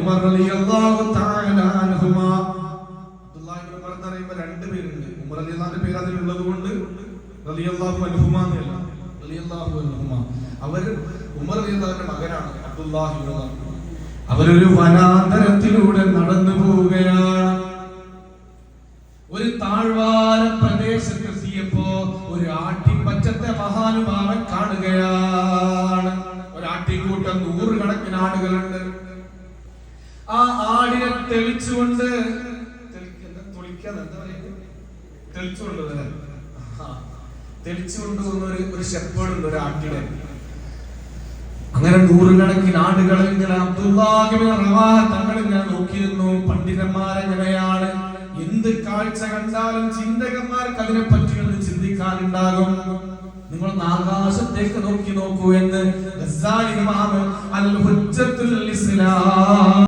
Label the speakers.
Speaker 1: ഉമർ റളിയല്ലാഹു തആല അൻഹുമാ. അബ്ദുല്ലാഹി ഇബ്നു ഉമർ എന്ന് പറയുമ്പോൾ രണ്ട് പേരുണ്ട്. ഉമർ റളിയല്ലാഹുവിന്റെ പേര് അതിലുള്ളത് കൊണ്ട് റളിയല്ലാഹു അൻഹുമാ എന്നല്ല, റളിയല്ലാഹു അൻഹുമാ. അവർ ഉമർ റളിയല്ലാഹുവിന്റെ മകനാണ് അബ്ദുല്ലാഹി ഇബ്നു ഉമർ. അവരൊരു വനാന്തരത്തിലൂടെ നടന്നു പോവുകയാണ്. ഒരു താഴ്വാര പ്രദേശത്തെത്തിയപ്പോ ഒരു ആട്ടിപ്പച്ചത്തെ മഹാനുഭാവൻ കാണുകയാണ്. ഒരാട്ടിക്കൂട്ടം 100 കണക്കിന് ആടുകളുണ്ട്. ആ ആടിനെ തെളിച്ചുകൊണ്ട് ഒരു ഷെപ്പേർഡ് ഒരു ആട്ടിനെ. അങ്ങനെ 100 കണക്കിന് ആടുകൾ ഇങ്ങനെ അബ്ദുല്ലാഹി ഇബ്നു റവാഹ തങ്ങൾ ഇങ്ങനെ നോക്കിയിരുന്നു. പണ്ഡിതന്മാരെങ്ങനെയാണ്, എന്ത് കാഴ്ച കണ്ടാലും ചിന്തകന്മാർക്ക് അതിനെ പറ്റി ഒന്ന് ചിന്തിക്കാനുണ്ടാകും. നിങ്ങൾ ആകാശത്തേക്ക് നോക്കൂ എന്ന് ഗസാലി ഇമാം അൽ ഹുജ്ജത്തുൽ ഇസ്ലാം